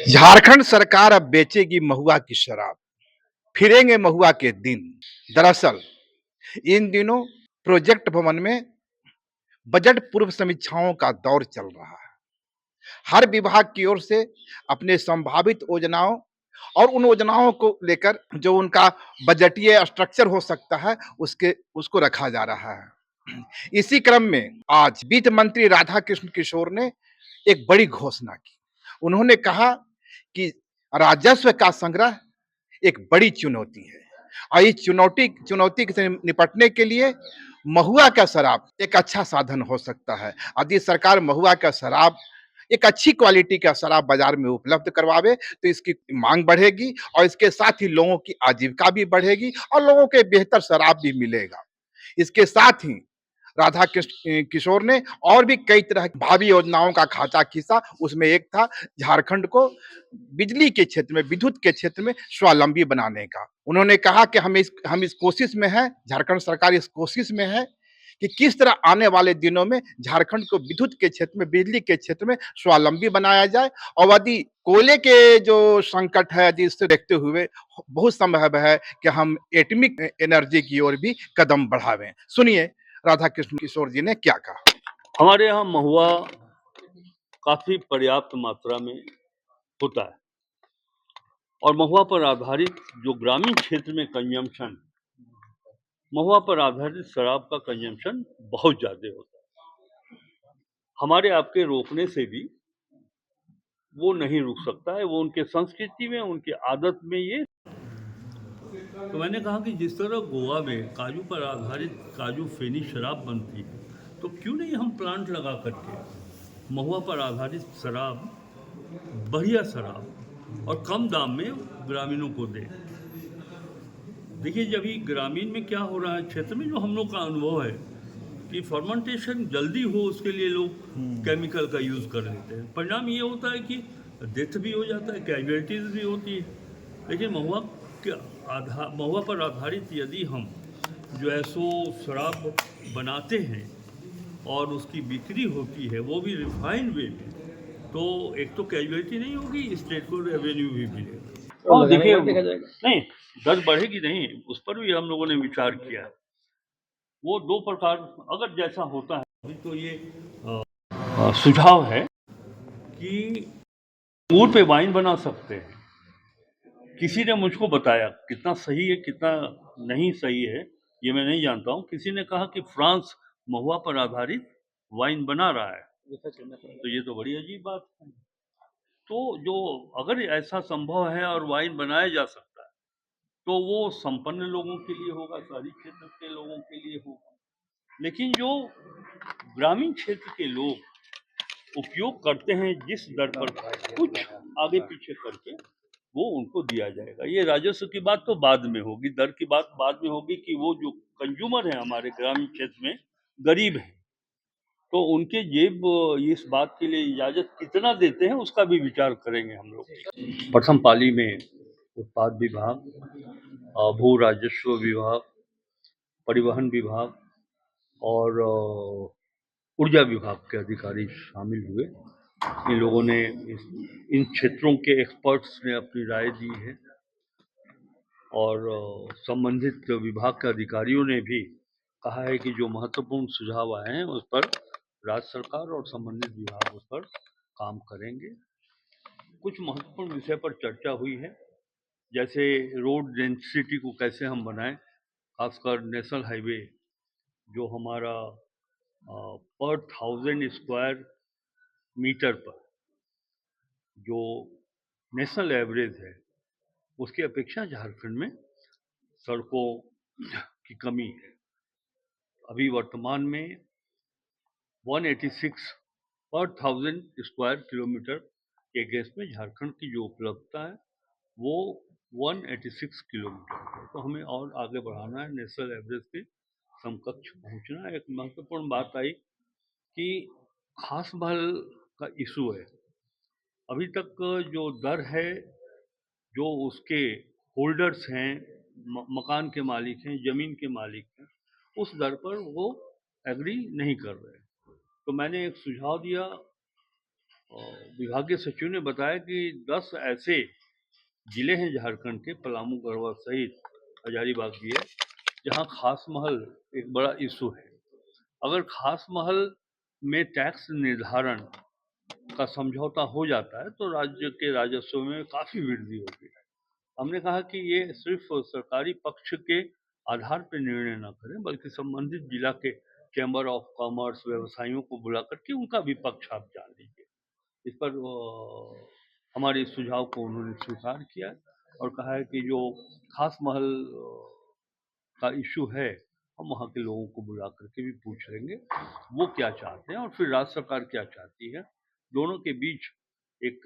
झारखंड सरकार अब बेचेगी महुआ की शराब, फिरेंगे महुआ के दिन। दरअसल इन दिनों प्रोजेक्ट भवन में बजट पूर्व समीक्षाओं का दौर चल रहा है। हर विभाग की ओर से अपने संभावित योजनाओं और उन योजनाओं को लेकर जो उनका बजटीय स्ट्रक्चर हो सकता है उसके उसको रखा जा रहा है। इसी क्रम में आज वित्त मंत्री राधा कृष्ण किशोर ने एक बड़ी घोषणा की। उन्होंने कहा कि राजस्व का संग्रह एक बड़ी चुनौती है और इस चुनौती चुनौती से निपटने के लिए महुआ का शराब एक अच्छा साधन हो सकता है। यदि सरकार महुआ का शराब एक अच्छी क्वालिटी का शराब बाजार में उपलब्ध करवावे तो इसकी मांग बढ़ेगी और इसके साथ ही लोगों की आजीविका भी बढ़ेगी और लोगों के बेहतर शराब भी मिलेगा। इसके साथ ही राधा कृष्ण किशोर ने और भी कई तरह की भावी योजनाओं का खाचा खींचा। उसमें एक था झारखंड को बिजली के क्षेत्र में, विद्युत के क्षेत्र में स्वावलंबी बनाने का। उन्होंने कहा कि हम इस कोशिश में हैं, झारखंड सरकार इस कोशिश में है कि किस तरह आने वाले दिनों में झारखंड को विद्युत के क्षेत्र में, बिजली के क्षेत्र में स्वावलंबी बनाया जाए और यदि कोयले के जो संकट है यदि इससे देखते हुए बहुत संभव है कि हम एटॉमिक एनर्जी की ओर भी कदम बढ़ावें। सुनिए राधा कृष्ण किशोर जी ने क्या कहा। हमारे यहाँ महुआ काफी पर्याप्त मात्रा में होता है और महुआ पर आधारित जो ग्रामीण क्षेत्र में कंजम्पशन, महुआ पर आधारित शराब का कंजम्पशन बहुत ज्यादा होता है। हमारे आपके रोकने से भी वो नहीं रुक सकता है, वो उनके संस्कृति में, उनके आदत में ये। तो मैंने कहा कि जिस तरह गोवा में काजू पर आधारित काजू फेनी शराब बनती है, तो क्यों नहीं हम प्लांट लगा करके महुआ पर आधारित शराब, बढ़िया शराब और कम दाम में ग्रामीणों को दें। देखिए, जब ये ग्रामीण में क्या हो रहा है, क्षेत्र में जो हम लोग का अनुभव है कि फर्मेंटेशन जल्दी हो, उसके लिए लोग केमिकल का यूज़ कर लेते हैं। परिणाम ये होता है कि डेथ भी हो जाता है, कैजुअलिटीज भी होती है। लेकिन महुआ पर आधारित यदि हम जो है सो शराब बनाते हैं और उसकी बिक्री होती है, वो भी रिफाइंड वे में, तो एक तो कैजुअलिटी नहीं होगी, स्टेट को रेवेन्यू भी मिलेगा। और देखिए, नहीं दर बढ़ेगी नहीं, उस पर भी हम लोगों ने विचार किया। वो दो प्रकार, अगर जैसा होता है अभी तो ये सुझाव है कि अंगूर पे वाइन बना सकते हैं। किसी ने मुझको बताया, कितना सही है कितना नहीं सही है ये मैं नहीं जानता हूँ। किसी ने कहा कि फ्रांस महुआ पर आधारित वाइन बना रहा है, तो ये तो बड़ी अजीब बात है। तो जो अगर ऐसा संभव है और वाइन बनाया जा सकता है, तो वो संपन्न लोगों के लिए होगा, शहरी क्षेत्र के लोगों के लिए होगा। लेकिन जो ग्रामीण क्षेत्र के लोग उपयोग करते हैं, जिस दर पर कुछ आगे पीछे करके वो उनको दिया जाएगा। ये राजस्व की बात तो बाद में होगी, दर की बात बाद में होगी कि वो जो कंज्यूमर है हमारे ग्रामीण क्षेत्र में, गरीब है, तो उनके जेब इस बात के लिए इजाजत कितना देते हैं उसका भी विचार करेंगे हम लोग। प्रथम पाली में उत्पाद विभाग, भू राजस्व विभाग, परिवहन विभाग और ऊर्जा विभाग के अधिकारी शामिल हुए। इन लोगों ने इन क्षेत्रों के एक्सपर्ट्स ने अपनी राय दी है और संबंधित विभाग के अधिकारियों ने भी कहा है कि जो महत्वपूर्ण सुझाव आए हैं उस पर राज्य सरकार और संबंधित विभाग उस पर काम करेंगे। कुछ महत्वपूर्ण विषय पर चर्चा हुई है, जैसे रोड डेंसिटी को कैसे हम बनाएं, खासकर नेशनल हाईवे जो हमारा पर 1000 स्क्वायर मीटर पर जो नेशनल एवरेज है, उसकी अपेक्षा झारखंड में सड़कों की कमी है। अभी वर्तमान में 186 पर 1000 स्क्वायर किलोमीटर के अगेंस्ट में झारखंड की जो उपलब्धता है वो 186 किलोमीटर है। तो हमें और आगे बढ़ाना है, नेशनल एवरेज के समकक्ष पहुंचना है। एक महत्वपूर्ण बात आई कि खास बल का इशू है। अभी तक जो दर है, जो उसके होल्डर्स हैं, मकान के मालिक हैं, जमीन के मालिक हैं, उस दर पर वो एग्री नहीं कर रहे। तो मैंने एक सुझाव दिया विभागीय सचिव ने बताया कि 10 ऐसे जिले हैं झारखंड के, पलामू, गढ़वा सहित हजारीबाग भी है, जहां खास महल एक बड़ा इशू है। अगर खास महल में टैक्स निर्धारण का समझौता हो जाता है तो राज्य के राजस्व में काफी वृद्धि होगी। हमने कहा कि ये सिर्फ सरकारी पक्ष के आधार पर निर्णय न करें, बल्कि संबंधित जिला के चैम्बर ऑफ कॉमर्स, व्यवसायियों को बुला करके उनका भी पक्ष आप जान लीजिए। इस पर हमारे इस सुझाव को उन्होंने स्वीकार किया और कहा है कि जो खास महल का इशू है, हम वहाँ के लोगों को बुला करके भी पूछ लेंगे वो क्या चाहते हैं और फिर राज्य सरकार क्या चाहती है। दोनों के बीच एक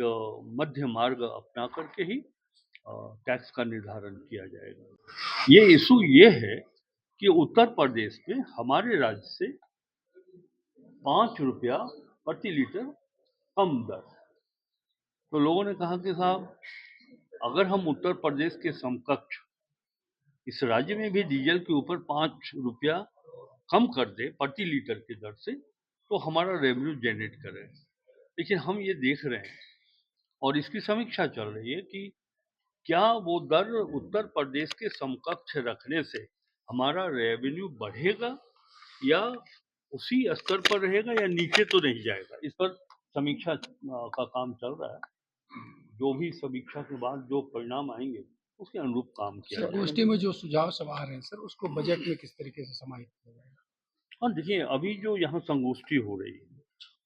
मध्य मार्ग अपना करके ही टैक्स का निर्धारण किया जाएगा। ये इशू ये है कि उत्तर प्रदेश में हमारे राज्य से 5 रुपया प्रति लीटर कम दर। तो लोगों ने कहा कि साहब, अगर हम उत्तर प्रदेश के समकक्ष इस राज्य में भी डीजल के ऊपर 5 रुपया कम कर दे प्रति लीटर की दर से, तो हमारा रेवेन्यू जनरेट करे। लेकिन हम ये देख रहे हैं और इसकी समीक्षा चल रही है कि क्या वो दर उत्तर प्रदेश के समकक्ष रखने से हमारा रेवेन्यू बढ़ेगा या उसी स्तर पर रहेगा या नीचे तो नहीं जाएगा। इस पर समीक्षा का काम चल रहा है। जो भी समीक्षा के बाद जो परिणाम आएंगे उसके अनुरूप काम किया सर, जाएगा। गोष्ठी में जो सुझाव सब आ रहे हैं सर, उसको बजट में किस तरीके से समाहित किया जाएगा? हाँ, देखिए, अभी जो यहाँ संगोष्ठी हो रही है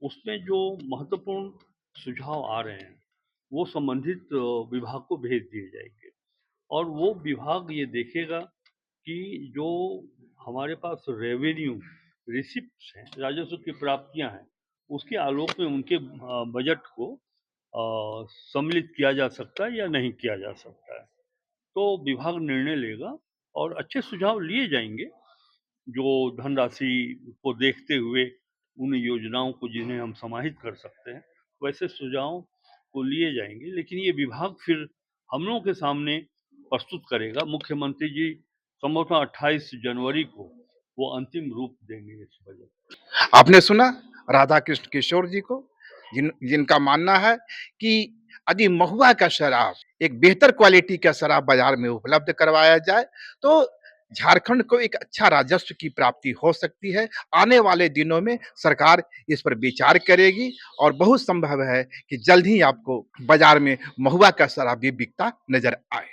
उसमें जो महत्वपूर्ण सुझाव आ रहे हैं वो संबंधित विभाग को भेज दिए जाएंगे और वो विभाग ये देखेगा कि जो हमारे पास रेवेन्यू रिसिप्ट्स हैं, राजस्व की प्राप्तियां हैं, उसके आलोक में उनके बजट को सम्मिलित किया जा सकता है या नहीं किया जा सकता है। तो विभाग निर्णय लेगा और अच्छे सुझाव लिए जाएंगे जो धनराशि को देखते हुए उन योजनाओं को जिन्हें हम समाहित कर सकते हैं, वैसे सुझाव को लिए जाएंगे। लेकिन ये विभाग फिर हम लोगों के सामने प्रस्तुत करेगा। मुख्यमंत्री जी संभवतः 28 जनवरी को वो अंतिम रूप देंगे इस बजट। आपने सुना राधा कृष्ण किशोर जी को, जिनका मानना है कि यदि महुआ का शराब, एक बेहतर क्वालिटी का शराब बाजार में उपलब्ध करवाया जाए तो झारखंड को एक अच्छा राजस्व की प्राप्ति हो सकती है। आने वाले दिनों में सरकार इस पर विचार करेगी और बहुत संभव है कि जल्द ही आपको बाजार में महुआ का शराब भी बिकता नजर आए।